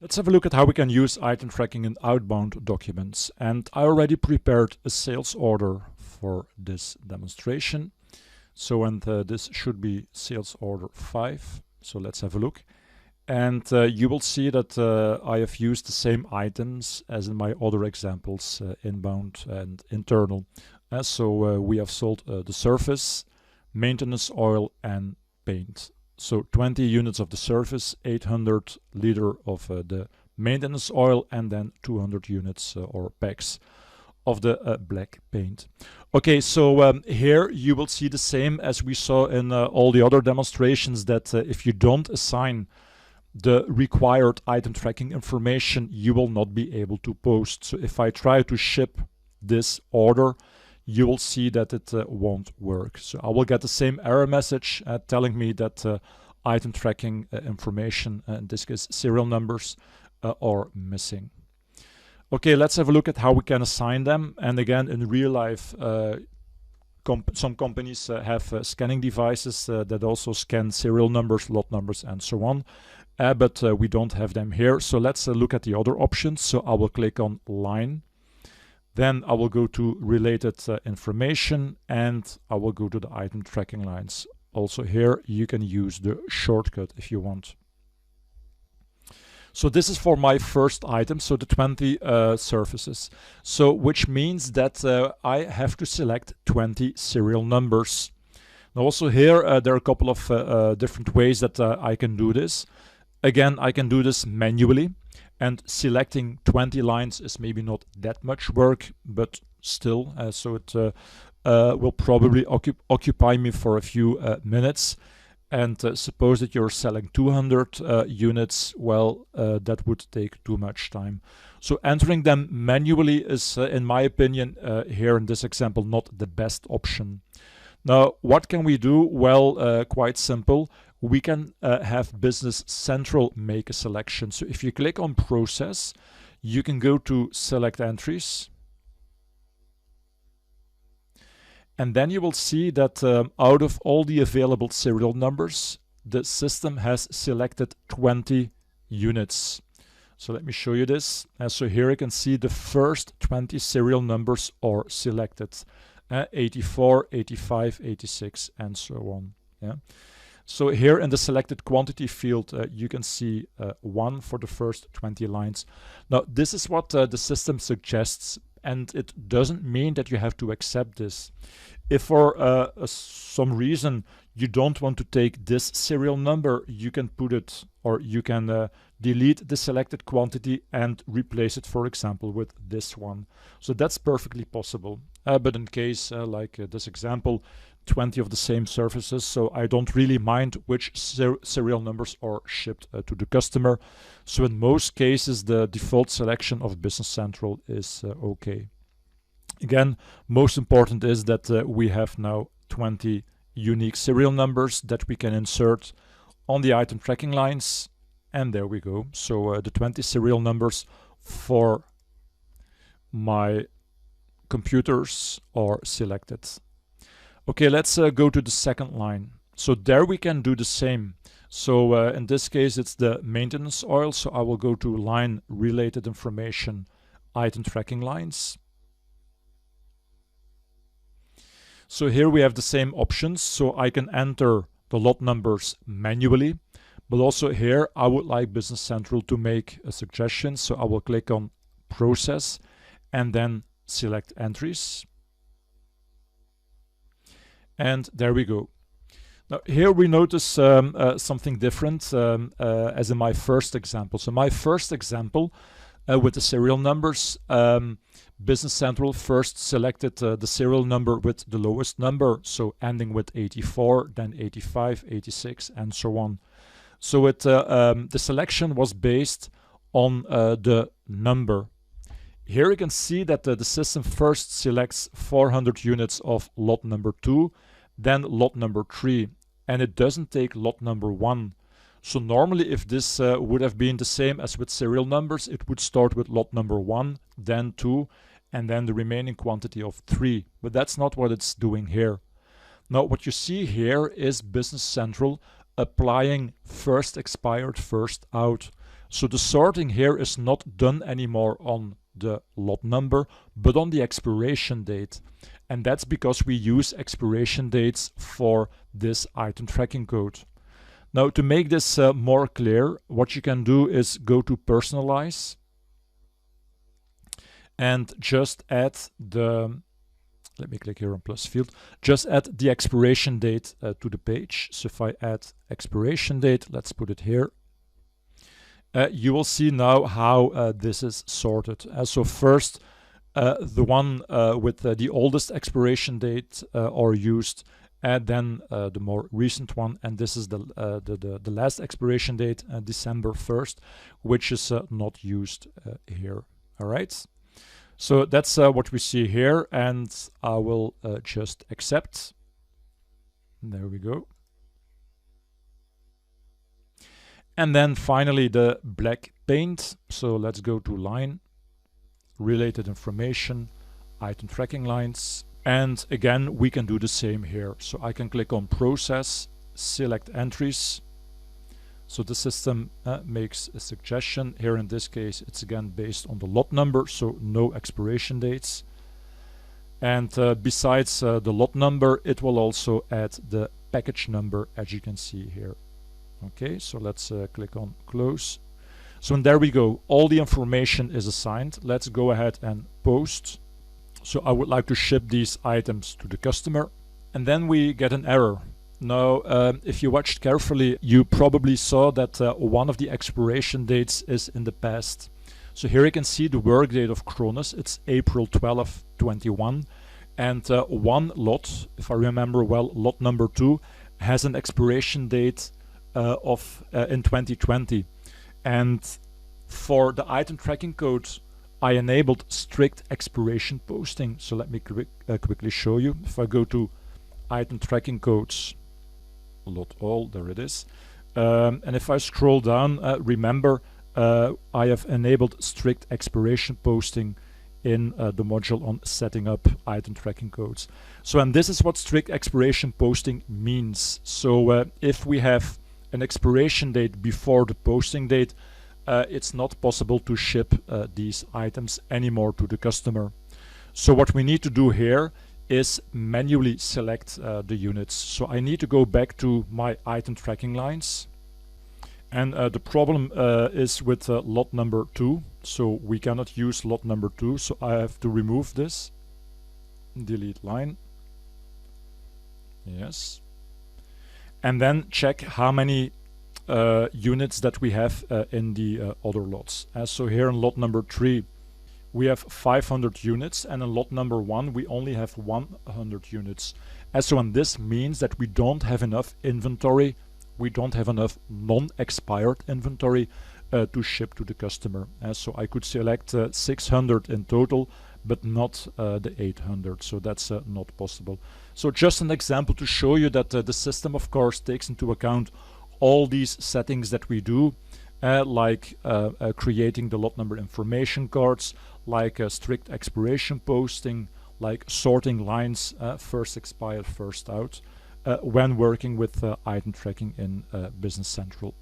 Let's have a look at how we can use item tracking in outbound documents. And I already prepared a sales order for this demonstration. So, this should be sales order 5. So let's have a look. And you will see that I have used the same items as in my other examples, inbound and internal. So we have sold the surface, maintenance oil and paint. So 20 units of the surface, 800 liter of the maintenance oil, and then 200 units or packs of the black paint. Okay, so here you will see the same as we saw in all the other demonstrations, that if you don't assign the required item tracking information, you will not be able to post. So if I try to ship this order, you will see that it won't work. So I will get the same error message telling me that item tracking information, in this case serial numbers, are missing. Okay, let's have a look at how we can assign them. And again, in real life, some companies have scanning devices that also scan serial numbers, lot numbers, and so on. But we don't have them here. So let's look at the other options. So I will click on line. Then I will go to related information, and I will go to the item tracking lines. Also here you can use the shortcut if you want. So this is for my first item, so the 20 surfaces. So which means that I have to select 20 serial numbers. Now also here there are a couple of different ways that I can do this. Again, I can do this manually. And selecting 20 lines is maybe not that much work, but still, so it will probably occupy me for a few minutes. And suppose that you're selling 200 units, well, that would take too much time. So entering them manually is, in my opinion, here in this example, not the best option. Now, what can we do? Well, quite simple. We can have Business Central make a selection. So if you click on Process, you can go to Select Entries. And then you will see that out of all the available serial numbers, the system has selected 20 units. So let me show you this. So here you can see the first 20 serial numbers are selected. 84, 85, 86, and so on. Yeah. So here in the selected quantity field, you can see 1 for the first 20 lines. Now, this is what the system suggests, and it doesn't mean that you have to accept this. If for some reason you don't want to take this serial number, you can put it, or you can delete the selected quantity and replace it, for example, with this one. So that's perfectly possible. But in case like this example, 20 of the same surfaces, so I don't really mind which serial numbers are shipped to the customer. So in most cases, the default selection of Business Central is okay. Again, most important is that we have now 20 unique serial numbers that we can insert on the item tracking lines. And there we go. So the 20 serial numbers for my computers are selected. Okay, let's go to the second line. So there we can do the same. So in this case, it's the maintenance oil. So I will go to line related information, item tracking lines. So here we have the same options. So I can enter the lot numbers manually, but also here I would like Business Central to make a suggestion. So I will click on Process and then select Entries. And there we go. Now here we notice something different as in my first example. So my first example with the serial numbers, Business Central first selected the serial number with the lowest number, so ending with 84, then 85, 86, and so on. So the selection was based on the number. Here you can see that the system first selects 400 units of lot number 2, then lot number 3, and it doesn't take lot number 1. So normally if this would have been the same as with serial numbers, it would start with lot number 1, then 2, and then the remaining quantity of 3. But that's not what it's doing here. Now what you see here is Business Central applying first expired, first out. So the sorting here is not done anymore on the lot number, but on the expiration date. And that's because we use expiration dates for this item tracking code. Now, to make this more clear, what you can do is go to personalize and just add the, let me click here on plus field, just add the expiration date to the page. So if I add expiration date, let's put it here. You will see now how this is sorted. So first, the one with the oldest expiration date are used, and then the more recent one, and this is the last expiration date, December 1st, which is not used here. All right. So that's what we see here, and I will just accept. There we go. And then finally the black paint. So let's go to line, related information, item tracking lines. And again, we can do the same here. So I can click on process, select entries. So the system makes a suggestion. Here in this case, it's again based on the lot number, so no expiration dates. And besides the lot number, it will also add the package number, as you can see here. Okay, so let's click on close. So and there we go. All the information is assigned. Let's go ahead and post. So I would like to ship these items to the customer. And then we get an error. Now, if you watched carefully, you probably saw that one of the expiration dates is in the past. So here you can see the work date of Cronus. It's April 12, 21. And one lot, if I remember well, lot number 2, has an expiration date in 2020. And for the item tracking code, I enabled strict expiration posting. So let me quickly show you. If I go to item tracking codes, lot all, there it is. And if I scroll down, remember I have enabled strict expiration posting in the module on setting up item tracking codes. So, and this is what strict expiration posting means. So if we have an expiration date before the posting date, it's not possible to ship these items anymore to the customer. So what we need to do here is manually select the units. So I need to go back to my item tracking lines. And the problem is with lot number 2. So we cannot use lot number 2. So I have to remove this. Delete line. Yes. And then check how many units that we have in the other lots. So here in lot number 3, we have 500 units, and in lot number 1, we only have 100 units. So and this means that we don't have enough inventory, we don't have enough non-expired inventory to ship to the customer. So I could select 600 in total, but not the 800, so that's not possible. So just an example to show you that the system, of course, takes into account all these settings that we do, like creating the lot number information cards, like strict expiration posting, like sorting lines, first expired, first out, when working with item tracking in Business Central.